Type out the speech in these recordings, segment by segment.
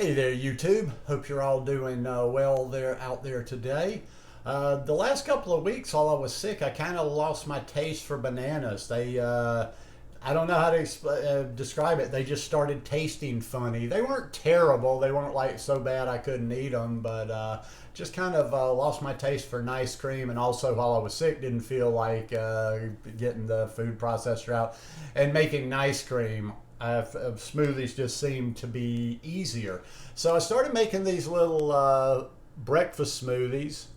Hey there, YouTube. Hope you're all doing well there out there today. The last couple of weeks, while I was sick, I kind of lost my taste for bananas. I don't know how to describe it. They just started tasting funny. They weren't terrible. They weren't like so bad I couldn't eat them, but just kind of lost my taste for ice cream. And also, while I was sick, didn't feel like getting the food processor out and making ice cream. Smoothies just seemed to be easier. So I started making these little breakfast smoothies,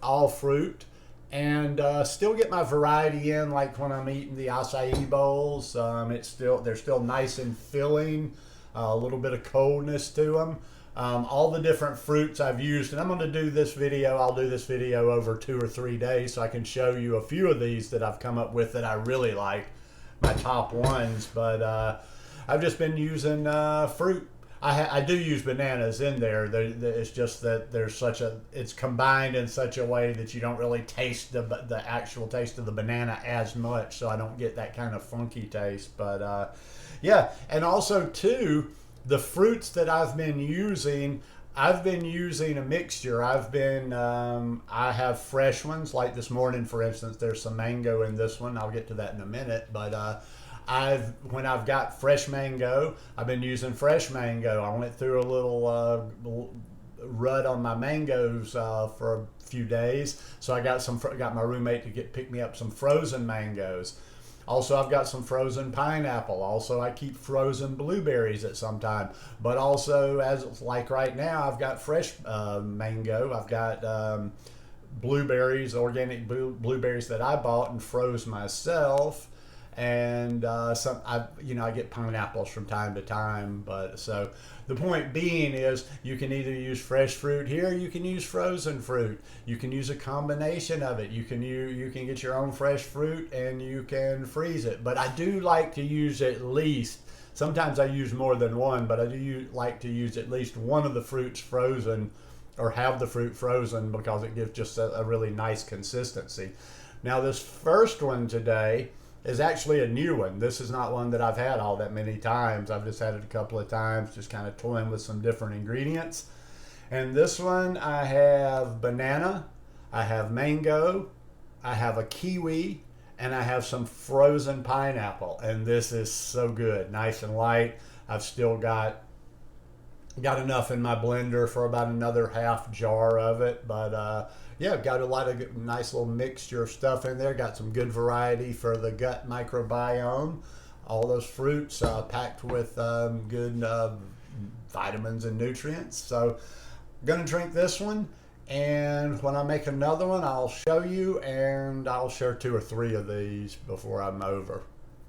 all fruit, and still get my variety in, like when I'm eating the acai bowls. They're still nice and filling, a little bit of coldness to them. All the different fruits I've used, and I'm going to do this video. I'll do this video over 2 or 3 days so I can show you a few of these that I've come up with that I really like, my top ones. But I've just been using fruit. I do use bananas in there. It's just that it's combined in such a way that you don't really taste the actual taste of the banana as much, so I don't get that kind of funky taste. But yeah, and also too, the fruits that I've been using a mixture. I have fresh ones, like this morning, for instance, there's some mango in this one. I'll get to that in a minute, but when I've got fresh mango, I've been using fresh mango. I went through a little rut on my mangoes for a few days, so I got my roommate to pick me up some frozen mangoes. Also, I've got some frozen pineapple. Also, I keep frozen blueberries at some time. But also, as like right now, I've got fresh mango. I've got blueberries, organic blueberries that I bought and froze myself. And I get pineapples from time to time. But so the point being is, you can either use fresh fruit here, you can use frozen fruit, you can use a combination of it. You can get your own fresh fruit and you can freeze it. But I do like to use at least, sometimes I use more than one, but I do like to use at least one of the fruits frozen, or have the fruit frozen, because it gives just a really nice consistency. Now this first one today is actually a new one. This is not one that I've had all that many times. I've just had it a couple of times, just kind of toying with some different ingredients. And this one, I have banana, I have mango, I have a kiwi, and I have some frozen pineapple. And this is so good, nice and light. I've still got enough in my blender for about another half jar of it. But yeah, I've got a lot of nice little mixture of stuff in there. Got some good variety for the gut microbiome. All those fruits packed with good vitamins and nutrients. So I'm going to drink this one. And when I make another one, I'll show you. And I'll share 2 or 3 of these before I'm over.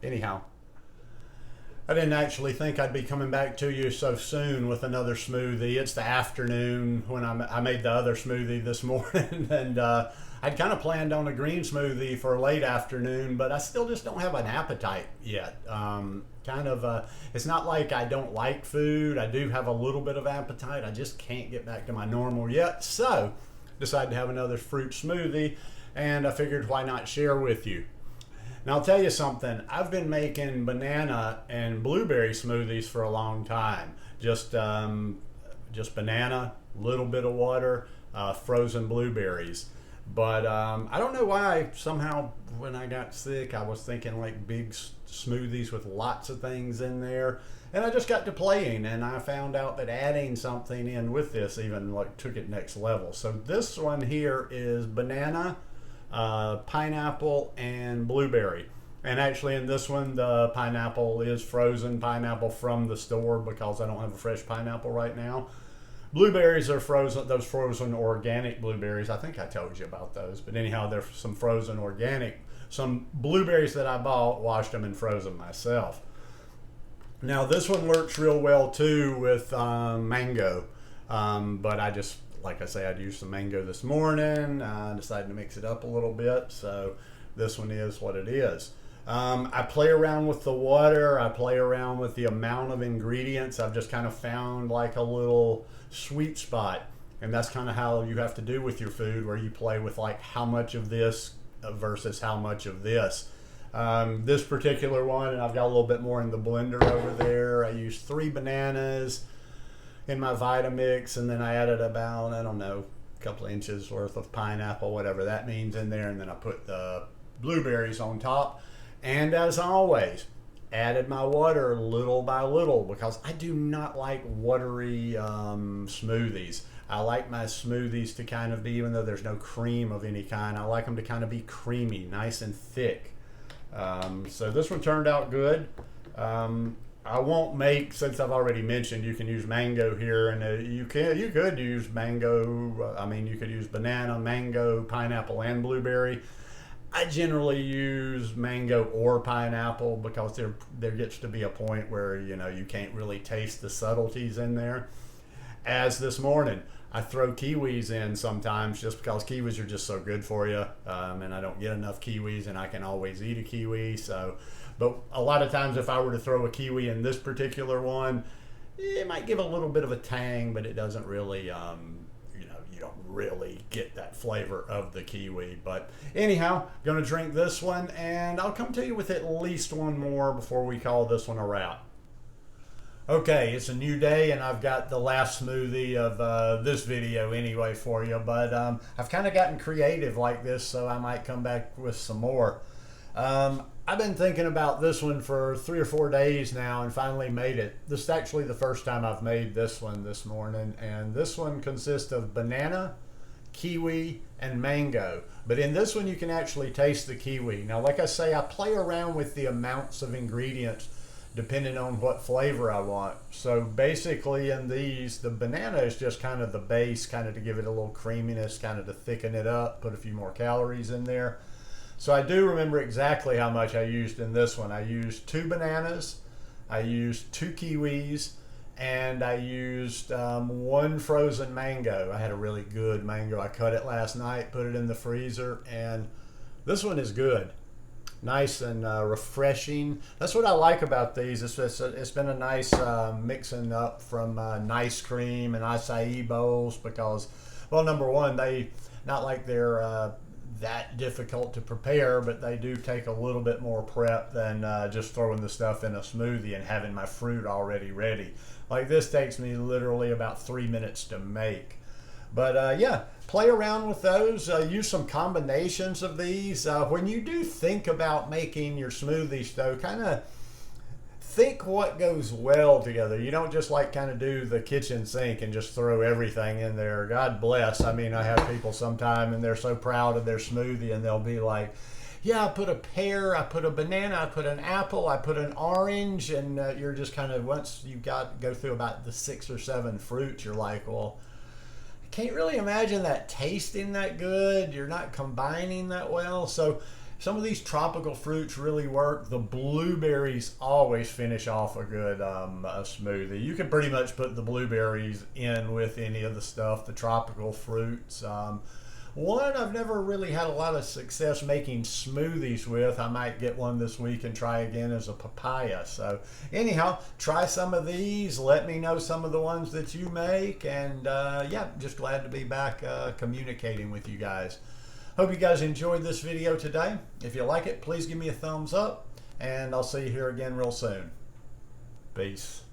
Anyhow, I didn't actually think I'd be coming back to you so soon with another smoothie. It's the afternoon when I made the other smoothie this morning, and I'd kind of planned on a green smoothie for late afternoon, but I still just don't have an appetite yet. It's not like I don't like food. I do have a little bit of appetite. I just can't get back to my normal yet. So decided to have another fruit smoothie, and I figured, why not share with you. Now, I'll tell you something. I've been making banana and blueberry smoothies for a long time. Just banana, little bit of water, frozen blueberries. But I don't know why, somehow when I got sick, I was thinking like big smoothies with lots of things in there. And I just got to playing, and I found out that adding something in with this even like took it next level. So this one here is banana, pineapple, and blueberry. And actually in this one, the pineapple is frozen pineapple from the store, because I don't have a fresh pineapple right now. Blueberries are frozen, those frozen organic blueberries. I think I told you about those, but anyhow, they're some frozen organic, some blueberries that I bought, washed them and froze them myself. Now this one works real well too with mango, but I just, like I say, I'd used some mango this morning. I decided to mix it up a little bit, so this one is what it is. I play around with the water. I play around with the amount of ingredients. I've just kind of found like a little sweet spot, and that's kind of how you have to do with your food, where you play with like how much of this versus how much of this. This particular one, and I've got a little bit more in the blender over there. I used 3 bananas, in my Vitamix, and then I added about, I don't know, a couple of inches worth of pineapple, whatever that means, in there, and then I put the blueberries on top. And as always, added my water little by little, because I do not like watery smoothies. I like my smoothies to kind of be, even though there's no cream of any kind, I like them to kind of be creamy, nice and thick. So this one turned out good. I won't make, since I've already mentioned you can use mango here, and you could use mango. I mean, you could use banana, mango, pineapple, and blueberry. I generally use mango or pineapple, because there gets to be a point where you can't really taste the subtleties in there. As this morning, I throw kiwis in sometimes, just because kiwis are just so good for you, and I don't get enough kiwis, and I can always eat a kiwi. But a lot of times, if I were to throw a kiwi in this particular one, it might give a little bit of a tang, but it doesn't really, you don't really get that flavor of the kiwi. But anyhow, gonna drink this one, and I'll come to you with at least one more before we call this one a wrap. Okay, it's a new day, and I've got the last smoothie of this video anyway for you, but I've kind of gotten creative like this, so I might come back with some more. I've been thinking about this one for 3 or 4 days now, and finally made it. This is actually the first time I've made this one this morning, and this one consists of banana, kiwi, and mango. But in this one, you can actually taste the kiwi. Now, like I say, I play around with the amounts of ingredients depending on what flavor I want. So basically in these, the banana is just kind of the base, kind of to give it a little creaminess, kind of to thicken it up, put a few more calories in there. So I do remember exactly how much I used in this one. I used 2 bananas, I used 2 kiwis, and I used 1 frozen mango. I had a really good mango. I cut it last night, put it in the freezer, and this one is good. Nice and refreshing. That's what I like about these. It's been a nice mixing up from nice cream and acai bowls, because, well, number one, they not like they're that difficult to prepare, but they do take a little bit more prep than just throwing the stuff in a smoothie and having my fruit already ready. Like this takes me literally about 3 minutes to make. But yeah, play around with those. Use some combinations of these. When you do think about making your smoothies, though, kind of think what goes well together. You don't just like kind of do the kitchen sink and just throw everything in there. God bless. I mean, I have people sometime and they're so proud of their smoothie, and they'll be like, yeah, I put a pear, I put a banana, I put an apple, I put an orange, and you're just kind of, once you go through about the 6 or 7 fruits, you're like, well, I can't really imagine that tasting that good. You're not combining that well. So some of these tropical fruits really work. The blueberries always finish off a good smoothie. You can pretty much put the blueberries in with any of the stuff, the tropical fruits. One I've never really had a lot of success making smoothies with. I might get one this week and try again, as a papaya. So anyhow, try some of these. Let me know some of the ones that you make. And yeah, just glad to be back communicating with you guys. Hope you guys enjoyed this video today. If you like it, please give me a thumbs up, and I'll see you here again real soon. Peace.